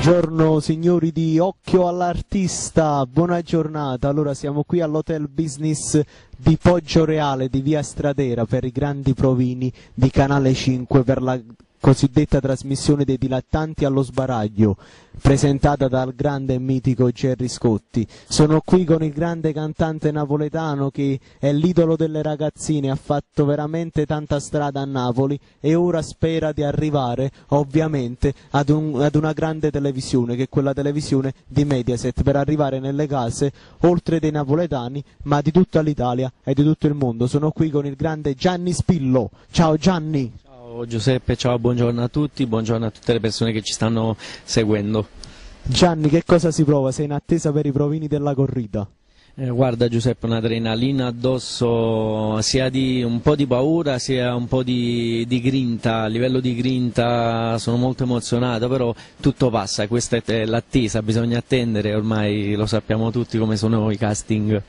Buongiorno signori di Occhio all'Artista, buona giornata. Allora siamo qui all'Hotel Business di Poggioreale di Via Stradera per i grandi provini di Canale 5 per la cosiddetta trasmissione dei dilettanti allo sbaraglio, presentata dal grande e mitico Gerry Scotti. Sono qui con il grande cantante napoletano che è l'idolo delle ragazzine, ha fatto veramente tanta strada a Napoli e ora spera di arrivare ovviamente ad una grande televisione, che è quella televisione di Mediaset, per arrivare nelle case oltre dei napoletani ma di tutta l'Italia e di tutto il mondo. Sono qui con il grande Gianni Spillo. Ciao Gianni! Ciao Giuseppe, ciao, buongiorno a tutti, buongiorno a tutte le persone che ci stanno seguendo. Gianni, che cosa si prova? Sei in attesa per i provini della corrida? Guarda Giuseppe, un'adrenalina addosso, sia di un po' di paura sia un po' di grinta. A livello di grinta sono molto emozionato, però tutto passa, questa è l'attesa, bisogna attendere, ormai lo sappiamo tutti come sono i casting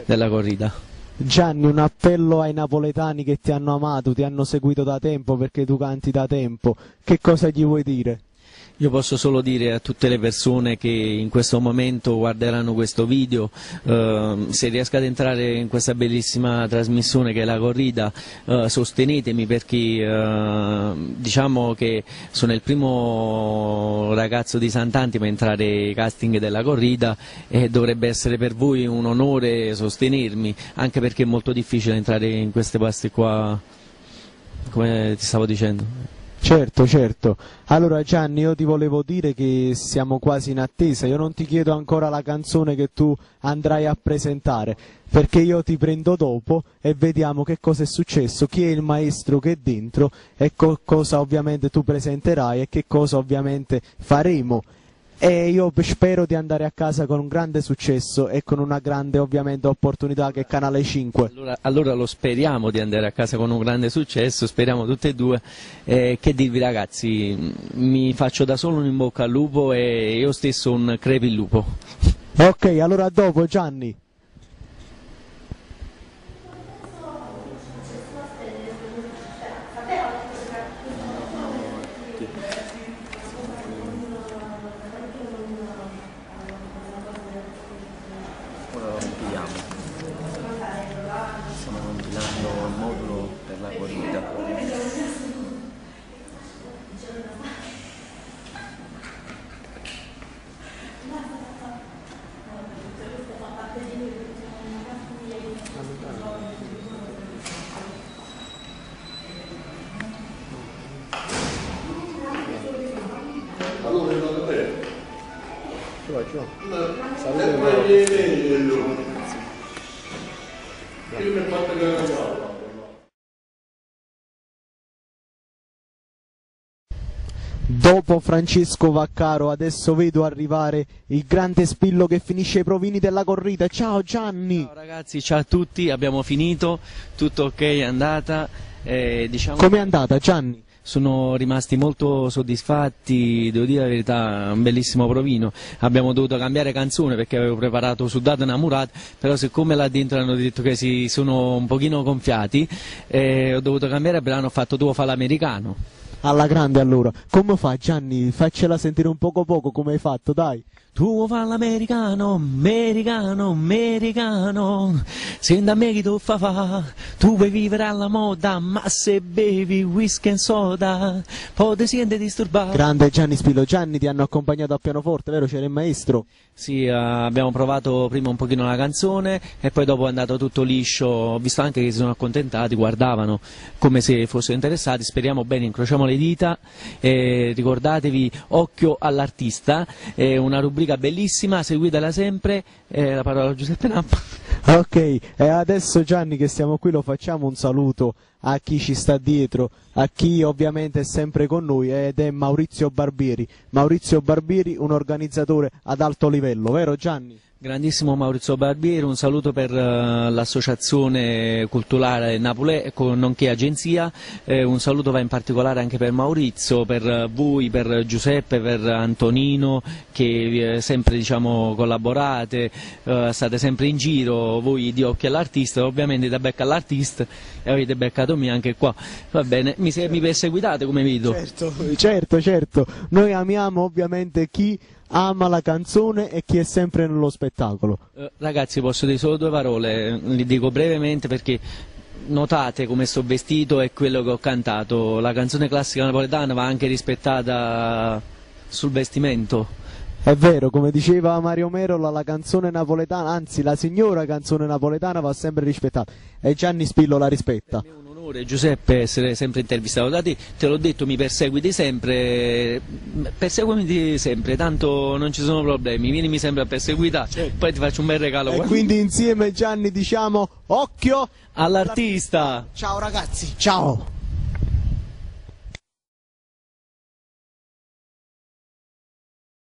della corrida. Gianni, un appello ai napoletani che ti hanno amato, ti hanno seguito da tempo perché tu canti da tempo, che cosa gli vuoi dire? Io posso solo dire a tutte le persone che in questo momento guarderanno questo video, se riesco ad entrare in questa bellissima trasmissione che è la corrida, sostenetemi, perché diciamo che sono il primo ragazzo di Sant'Antimo a entrare ai casting della corrida e dovrebbe essere per voi un onore sostenermi, anche perché è molto difficile entrare in queste posti qua, come ti stavo dicendo. Certo, certo. Allora Gianni, io ti volevo dire che siamo quasi in attesa, io non ti chiedo ancora la canzone che tu andrai a presentare, perché io ti prendo dopo e vediamo che cosa è successo, chi è il maestro che è dentro e cosa ovviamente tu presenterai e che cosa ovviamente faremo. E io spero di andare a casa con un grande successo e con una grande ovviamente opportunità che è Canale 5. Allora lo speriamo di andare a casa con un grande successo, speriamo tutte e due. Che dirvi ragazzi, mi faccio da solo un in bocca al lupo e io stesso un crepi il lupo. Ok, allora a dopo Gianni. Ora lo compiliamo. Stiamo compilando il modulo per la corrida. Dopo Francesco Vaccaro adesso vedo arrivare il grande Spillo che finisce i provini della corrida. Ciao Gianni! Ciao ragazzi, ciao a tutti, abbiamo finito, tutto ok, è andata. Diciamo... Com'è andata Gianni? Sono rimasti molto soddisfatti, devo dire la verità, un bellissimo provino. Abbiamo dovuto cambiare canzone perché avevo preparato Sudato Namurat, però siccome là dentro hanno detto che si sono un pochino gonfiati, ho dovuto cambiare il brano, ho fatto Tu fa l'americano. Alla grande allora. Come fa Gianni? Faccela sentire un poco come hai fatto, dai. Tu fa l'americano, americano, americano, senti a me che tu fa, tu vuoi vivere alla moda, ma se bevi whisky e soda, poi ti senti disturbato. Grande Gianni Spillo. Gianni, ti hanno accompagnato a pianoforte, vero? C'era il maestro? Sì, abbiamo provato prima un pochino la canzone e poi dopo è andato tutto liscio, ho visto anche che si sono accontentati, guardavano come se fossero interessati, speriamo bene, incrociamo le dita, ricordatevi Occhio all'Artista, è una rubrica bellissima, seguitela sempre, la parola a Giuseppe Nappa. Ok, e adesso Gianni che siamo qui lo facciamo un saluto a chi ci sta dietro, a chi ovviamente è sempre con noi ed è Maurizio Barbieri. Maurizio Barbieri, un organizzatore ad alto livello, vero Gianni? Grandissimo Maurizio Barbieri, un saluto per l'associazione culturale Napolè, nonché agenzia, un saluto va in particolare anche per Maurizio, per voi, per Giuseppe, per Antonino, che sempre diciamo collaborate, state sempre in giro, voi di occhio all'artista, ovviamente da becca all'artista e avete beccato me anche qua, va bene, mi perseguitate come vedo. Certo, noi amiamo ovviamente chi ama la canzone e chi è sempre nello spettacolo. Ragazzi, posso dire solo due parole, li dico brevemente perché notate come sto vestito e quello che ho cantato. La canzone classica napoletana va anche rispettata sul vestimento. È vero, come diceva Mario Merola, la canzone napoletana, anzi la signora canzone napoletana va sempre rispettata e Gianni Spillo la rispetta. Per me è un onore, Giuseppe, essere sempre intervistato da te, te l'ho detto, mi perseguiti sempre, perseguimi sempre, tanto non ci sono problemi, vienimi sempre a perseguitare, poi ti faccio un bel regalo. E quindi insieme Gianni diciamo occhio all'artista! Ciao ragazzi, ciao!